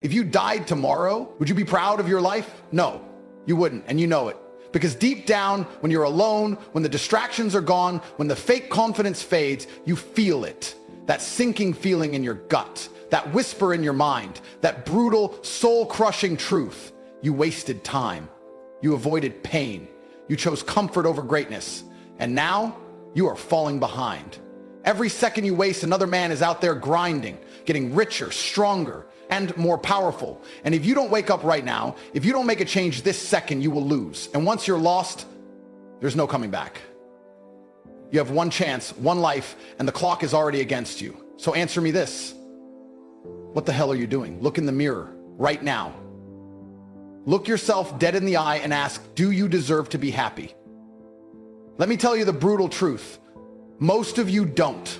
If you died tomorrow, would you be proud of your life? No, you wouldn't, and you know it. Because deep down, when you're alone, when the distractions are gone, when the fake confidence fades, you feel it. That sinking feeling in your gut, that whisper in your mind, that brutal, soul-crushing truth. You wasted time. You avoided pain. You chose comfort over greatness. And now, you are falling behind. Every second you waste, another man is out there grinding, getting richer, stronger, and more powerful. And if you don't wake up right now, if you don't make a change this second, you will lose. And once you're lost, there's no coming back. You have one chance, one life, and the clock is already against you. So answer me this. What the hell are you doing? Look in the mirror right now. Look yourself dead in the eye and ask, do you deserve to be happy? Let me tell you the brutal truth. Most of you don't.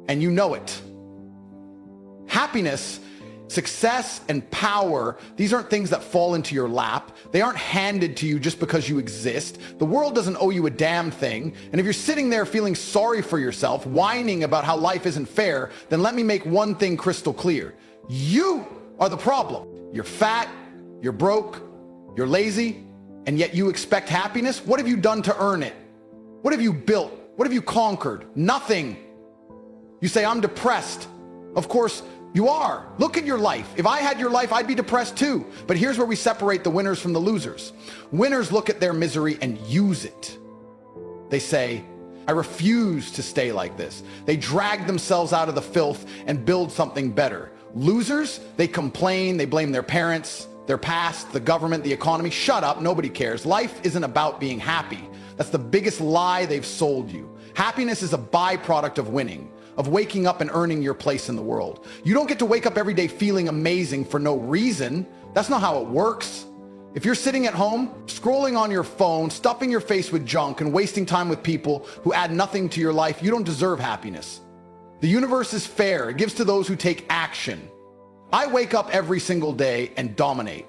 And you know it. Happiness, success, and power, these aren't things that fall into your lap. They aren't handed to you just because you exist. The world doesn't owe you a damn thing. And if you're sitting there feeling sorry for yourself, whining about how life isn't fair, then let me make one thing crystal clear. You are the problem. You're fat, you're broke, you're lazy, and yet you expect happiness? What have you done to earn it? What have you built? What have you conquered? Nothing. You say, I'm depressed. Of course, you are. Look at your life. If I had your life, I'd be depressed too. But here's where we separate the winners from the losers. Winners look at their misery and use it. They say, I refuse to stay like this. They drag themselves out of the filth and build something better. Losers, they complain, they blame their parents, their past, the government, the economy. Shut up, nobody cares. Life isn't about being happy. That's the biggest lie they've sold you. Happiness is a byproduct of winning, of waking up and earning your place in the world. You don't get to wake up every day feeling amazing for no reason. That's not how it works. If you're sitting at home, scrolling on your phone, stuffing your face with junk and wasting time with people who add nothing to your life, you don't deserve happiness. The universe is fair. It gives to those who take action. I wake up every single day and dominate.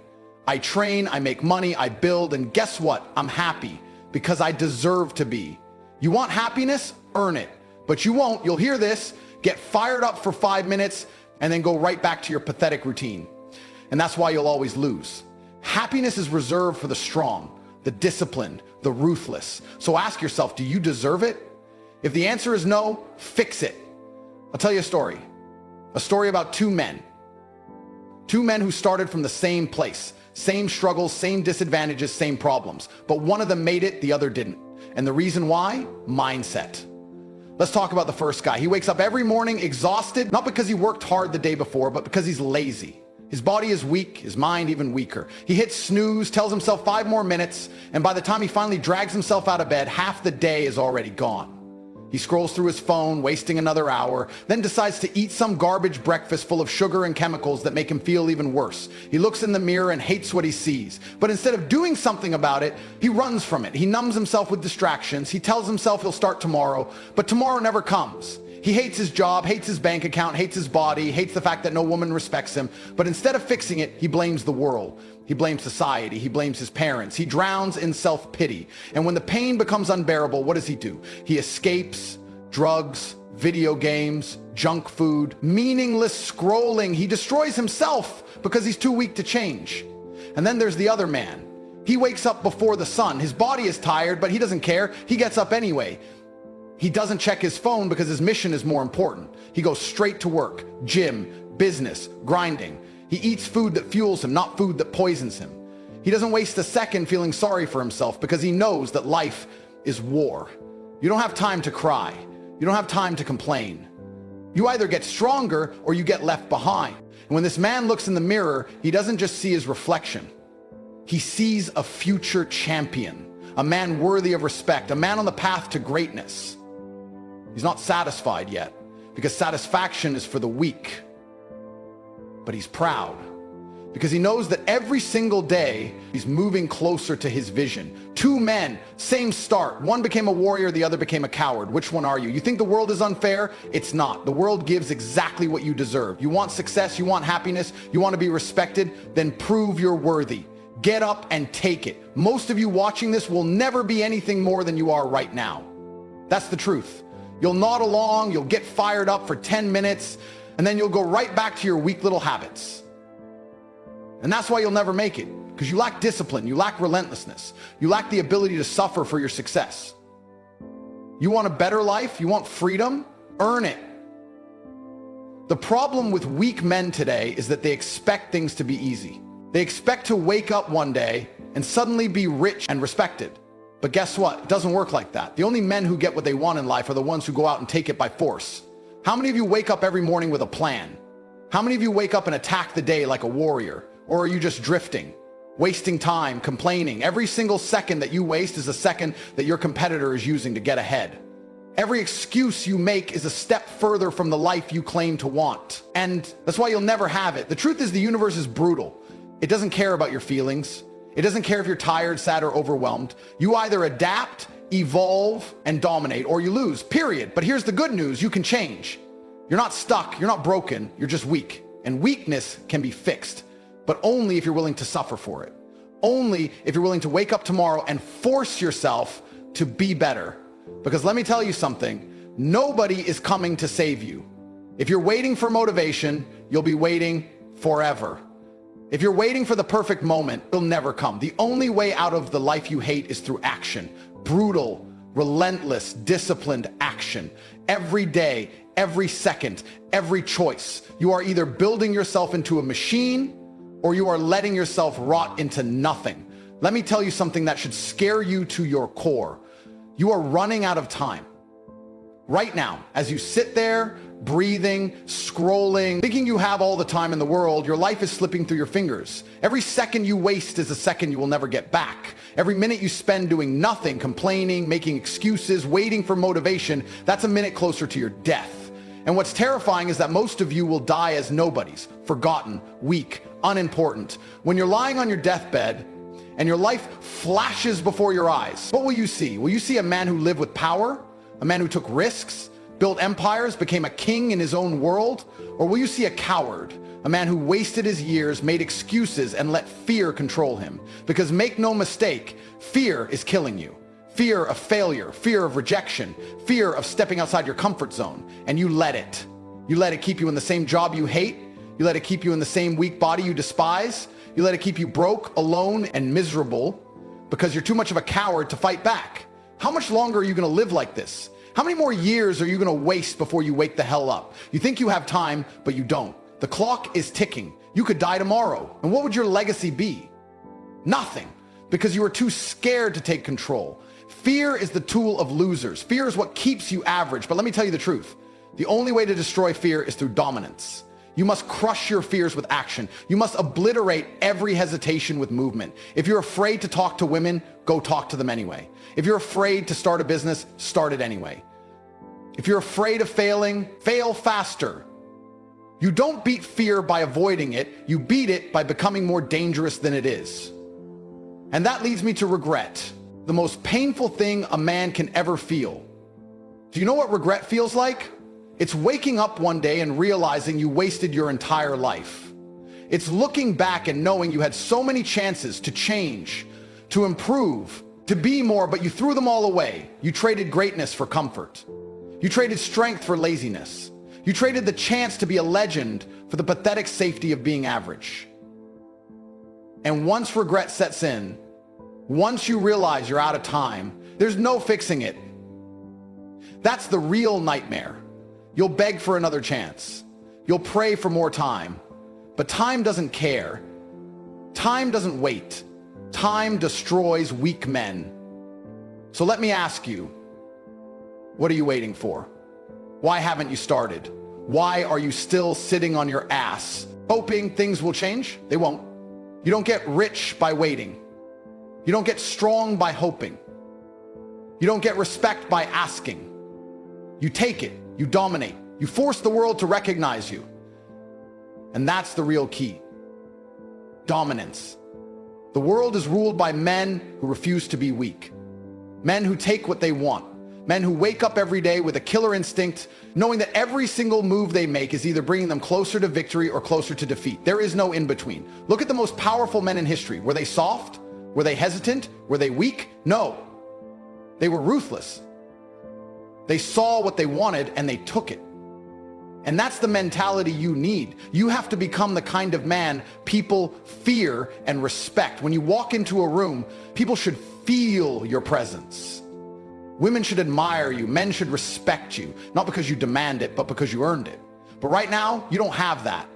I train, I make money, I build, and guess what? I'm happy because I deserve to be. You want happiness? Earn it. But you won't. You'll hear this, get fired up for 5 minutes, and then go right back to your pathetic routine. And that's why you'll always lose. Happiness is reserved for the strong, the disciplined, the ruthless. So ask yourself, do you deserve it? If the answer is no, fix it. I'll tell you a story about two men who started from the same place, same struggles, same disadvantages, same problems. But one of them made it, the other didn't. And the reason why? Mindset. Let's talk about the first guy. He wakes up every morning exhausted, not because he worked hard the day before, but because he's lazy. His body is weak, his mind even weaker. He hits snooze, tells himself 5 more minutes, and by the time he finally drags himself out of bed, half the day is already gone. He scrolls through his phone, wasting another hour, then decides to eat some garbage breakfast full of sugar and chemicals that make him feel even worse. He looks in the mirror and hates what he sees. But instead of doing something about it, he runs from it. He numbs himself with distractions. He tells himself he'll start tomorrow, but tomorrow never comes. He hates his job, hates his bank account, hates his body, hates the fact that no woman respects him. But instead of fixing it, he blames the world. He blames society. He blames his parents. He drowns in self-pity. And when the pain becomes unbearable, what does he do? He escapes drugs, video games, junk food, meaningless scrolling. He destroys himself because he's too weak to change. And then there's the other man. He wakes up before the sun. His body is tired, but he doesn't care. He gets up anyway. He doesn't check his phone because his mission is more important. He goes straight to work, gym, business, grinding. He eats food that fuels him, not food that poisons him. He doesn't waste a second feeling sorry for himself because he knows that life is war. You don't have time to cry. You don't have time to complain. You either get stronger or you get left behind. And when this man looks in the mirror, he doesn't just see his reflection. He sees a future champion, a man worthy of respect, a man on the path to greatness. He's not satisfied yet because satisfaction is for the weak. But he's proud because he knows that every single day he's moving closer to his vision. Two men, same start. One became a warrior, the other became a coward. Which one are you? You think the world is unfair? It's not. The world gives exactly what you deserve. You want success, you want happiness, you want to be respected, then prove you're worthy. Get up and take it. Most of you watching this will never be anything more than you are right now. That's the truth. You'll nod along, you'll get fired up for 10 minutes, and then you'll go right back to your weak little habits. And that's why you'll never make it, because you lack discipline, you lack relentlessness, you lack the ability to suffer for your success. You want a better life? You want freedom? Earn it. The problem with weak men today is that they expect things to be easy. They expect to wake up one day and suddenly be rich and respected. But guess what? It doesn't work like that. The only men who get what they want in life are the ones who go out and take it by force. How many of you wake up every morning with a plan? How many of you wake up and attack the day like a warrior? Or are you just drifting, wasting time, complaining? Every single second that you waste is a second that your competitor is using to get ahead. Every excuse you make is a step further from the life you claim to want. And that's why you'll never have it. The truth is the universe is brutal. It doesn't care about your feelings. It doesn't care if you're tired, sad, or overwhelmed. You either adapt, evolve, and dominate, or you lose, period. But here's the good news, you can change. You're not stuck, you're not broken, you're just weak. And weakness can be fixed, but only if you're willing to suffer for it. Only if you're willing to wake up tomorrow and force yourself to be better. Because let me tell you something, nobody is coming to save you. If you're waiting for motivation, you'll be waiting forever. If you're waiting for the perfect moment, it'll never come. The only way out of the life you hate is through action. Brutal, relentless, disciplined action. Every day, every second, every choice. You are either building yourself into a machine or you are letting yourself rot into nothing. Let me tell you something that should scare you to your core. You are running out of time. Right now, as you sit there, breathing, scrolling, thinking you have all the time in the world, your life is slipping through your fingers. Every second you waste is a second you will never get back. Every minute you spend doing nothing, complaining, making excuses, waiting for motivation, that's a minute closer to your death. And what's terrifying is that most of you will die as nobodies, forgotten, weak, unimportant. When you're lying on your deathbed and your life flashes before your eyes, what will you see? Will you see a man who lived with power? A man who took risks, built empires, became a king in his own world? Or will you see a coward, a man who wasted his years, made excuses, and let fear control him? Because make no mistake, fear is killing you. Fear of failure, fear of rejection, fear of stepping outside your comfort zone. And you let it. You let it keep you in the same job you hate. You let it keep you in the same weak body you despise. You let it keep you broke, alone, and miserable because you're too much of a coward to fight back. How much longer are you going to live like this? How many more years are you going to waste before you wake the hell up? You think you have time, but you don't. The clock is ticking. You could die tomorrow. And what would your legacy be? Nothing, because you are too scared to take control. Fear is the tool of losers. Fear is what keeps you average. But let me tell you the truth. The only way to destroy fear is through dominance. You must crush your fears with action. You must obliterate every hesitation with movement. If you're afraid to talk to women, go talk to them anyway. If you're afraid to start a business, start it anyway. If you're afraid of failing, fail faster. You don't beat fear by avoiding it. You beat it by becoming more dangerous than it is. And that leads me to regret, the most painful thing a man can ever feel. Do you know what regret feels like? It's waking up one day and realizing you wasted your entire life. It's looking back and knowing you had so many chances to change, to improve, to be more, but you threw them all away. You traded greatness for comfort. You traded strength for laziness. You traded the chance to be a legend for the pathetic safety of being average. And once regret sets in, once you realize you're out of time, there's no fixing it. That's the real nightmare. You'll beg for another chance. You'll pray for more time. But time doesn't care. Time doesn't wait. Time destroys weak men. So let me ask you, what are you waiting for? Why haven't you started? Why are you still sitting on your ass, hoping things will change? They won't. You don't get rich by waiting. You don't get strong by hoping. You don't get respect by asking. You take it. You dominate. You force the world to recognize you. And that's the real key. Dominance. The world is ruled by men who refuse to be weak. Men who take what they want. Men who wake up every day with a killer instinct, knowing that every single move they make is either bringing them closer to victory or closer to defeat. There is no in between. Look at the most powerful men in history. Were they soft? Were they hesitant? Were they weak? No. They were ruthless. They saw what they wanted and they took it. And that's the mentality you need. You have to become the kind of man people fear and respect. When you walk into a room, people should feel your presence. Women should admire you. Men should respect you, not because you demand it, but because you earned it. But right now, you don't have that.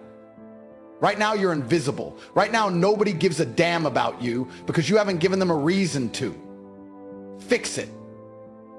Right now, you're invisible. Right now, nobody gives a damn about you because you haven't given them a reason to. Fix it.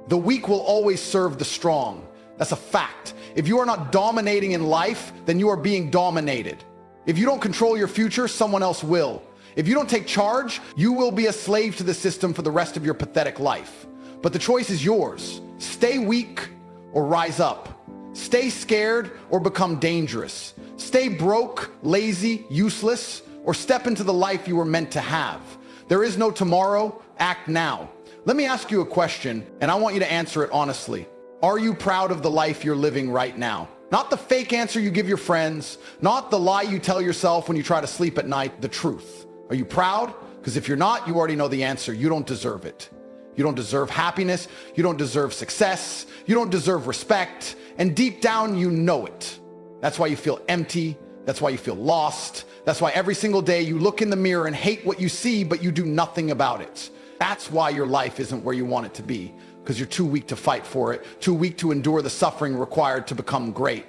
The weak will always serve the strong. That's a fact. If you are not dominating in life, then you are being dominated. If you don't control your future, someone else will. If you don't take charge, you will be a slave to the system for the rest of your pathetic life. But the choice is yours. Stay weak or rise up. Stay scared or become dangerous. Stay broke, lazy, useless, or step into the life you were meant to have. There is no tomorrow. Act now. Let me ask you a question, and I want you to answer it honestly. Are you proud of the life you're living right now? Not the fake answer you give your friends, not the lie you tell yourself when you try to sleep at night, the truth. Are you proud? Because if you're not, you already know the answer. You don't deserve it. You don't deserve happiness. You don't deserve success. You don't deserve respect. And deep down, you know it. That's why you feel empty. That's why you feel lost. That's why every single day you look in the mirror and hate what you see, but you do nothing about it. That's why your life isn't where you want it to be. Because you're too weak to fight for it, too weak to endure the suffering required to become great.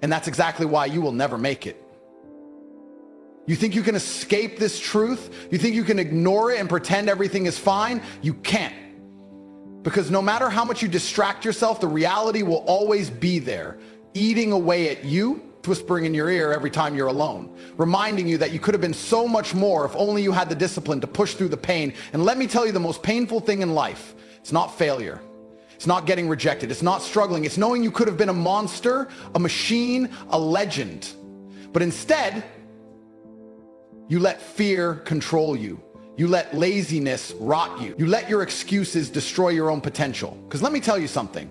And that's exactly why you will never make it. You think you can escape this truth? You think you can ignore it and pretend everything is fine? You can't. Because no matter how much you distract yourself, the reality will always be there, eating away at you, whispering in your ear every time you're alone, reminding you that you could have been so much more if only you had the discipline to push through the pain. And let me tell you the most painful thing in life. It's not failure. It's not getting rejected. It's not struggling. It's knowing you could have been a monster, a machine, a legend. But instead, you let fear control you. You let laziness rot you. You let your excuses destroy your own potential. Because let me tell you something.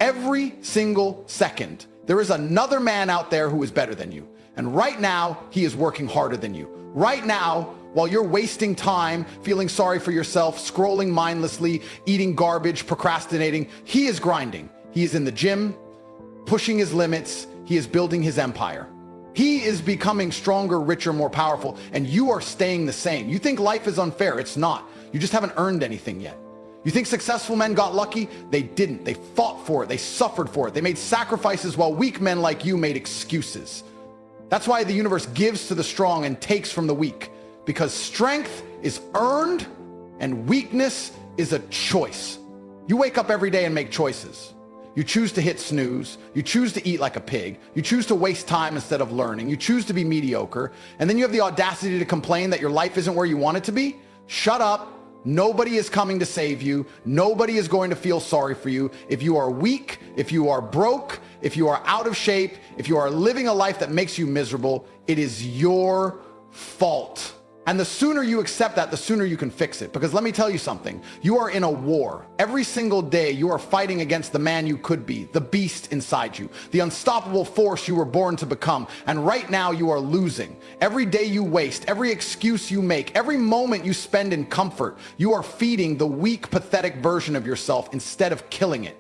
Every single second, there is another man out there who is better than you. And right now, he is working harder than you. Right now, while you're wasting time, feeling sorry for yourself, scrolling mindlessly, eating garbage, procrastinating, he is grinding. He is in the gym, pushing his limits. He is building his empire. He is becoming stronger, richer, more powerful, and you are staying the same. You think life is unfair. It's not. You just haven't earned anything yet. You think successful men got lucky? They didn't. They fought for it. They suffered for it. They made sacrifices while weak men like you made excuses. That's why the universe gives to the strong and takes from the weak. Because strength is earned and weakness is a choice. You wake up every day and make choices. You choose to hit snooze. You choose to eat like a pig. You choose to waste time instead of learning. You choose to be mediocre. And then you have the audacity to complain that your life isn't where you want it to be? Shut up. Nobody is coming to save you. Nobody is going to feel sorry for you. If you are weak, if you are broke, if you are out of shape, if you are living a life that makes you miserable, it is your fault. And the sooner you accept that, the sooner you can fix it. Because let me tell you something, you are in a war. Every single day you are fighting against the man you could be, the beast inside you, the unstoppable force you were born to become. And right now you are losing. Every day you waste, every excuse you make, every moment you spend in comfort, you are feeding the weak, pathetic version of yourself instead of killing it.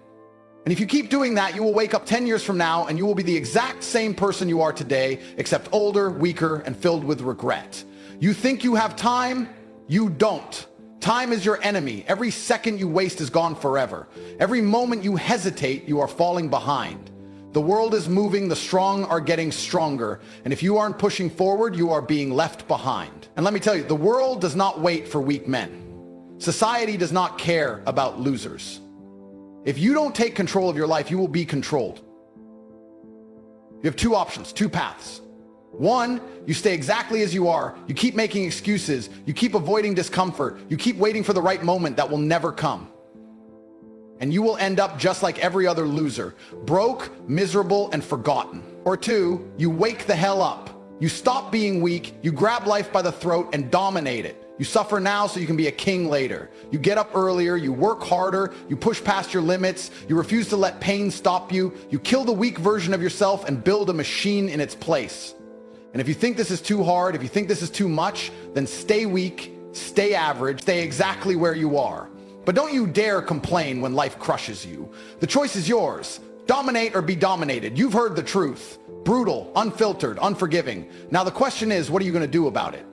And if you keep doing that, you will wake up 10 years from now and you will be the exact same person you are today, except older, weaker, and filled with regret. You think you have time? You don't. Time is your enemy. Every second you waste is gone forever. Every moment you hesitate, you are falling behind. The world is moving, the strong are getting stronger. And if you aren't pushing forward, you are being left behind. And let me tell you, the world does not wait for weak men. Society does not care about losers. If you don't take control of your life, you will be controlled. You have two options, two paths. One, you stay exactly as you are. You keep making excuses. You keep avoiding discomfort. You keep waiting for the right moment that will never come. And you will end up just like every other loser, broke, miserable, and forgotten. Or two, you wake the hell up. You stop being weak. You grab life by the throat and dominate it. You suffer now so you can be a king later. You get up earlier, you work harder, you push past your limits, you refuse to let pain stop you, you kill the weak version of yourself and build a machine in its place. And if you think this is too hard, if you think this is too much, then stay weak, stay average, stay exactly where you are. But don't you dare complain when life crushes you. The choice is yours. Dominate or be dominated. You've heard the truth. Brutal, unfiltered, unforgiving. Now the question is, what are you going to do about it?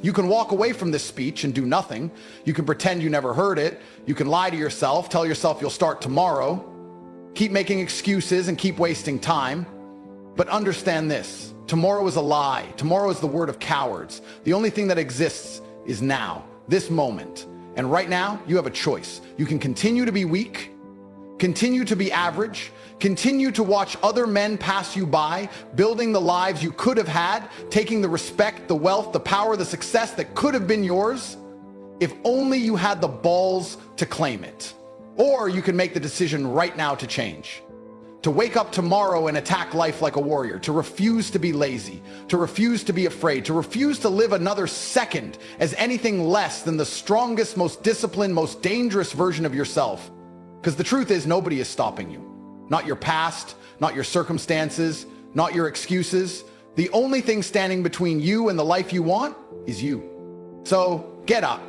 You can walk away from this speech and do nothing. You can pretend you never heard it. You can lie to yourself, tell yourself you'll start tomorrow. Keep making excuses and keep wasting time. But understand this, tomorrow is a lie. Tomorrow is the word of cowards. The only thing that exists is now, this moment. And right now, you have a choice. You can continue to be weak, continue to be average, continue to watch other men pass you by, building the lives you could have had, taking the respect, the wealth, the power, the success that could have been yours, if only you had the balls to claim it. Or you can make the decision right now to change. To wake up tomorrow and attack life like a warrior, to refuse to be lazy, to refuse to be afraid, to refuse to live another second as anything less than the strongest, most disciplined, most dangerous version of yourself. Because the truth is, nobody is stopping you. Not your past, not your circumstances, not your excuses. The only thing standing between you and the life you want is you. So get up,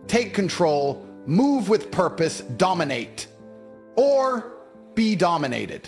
take control, move with purpose, dominate, or be dominated.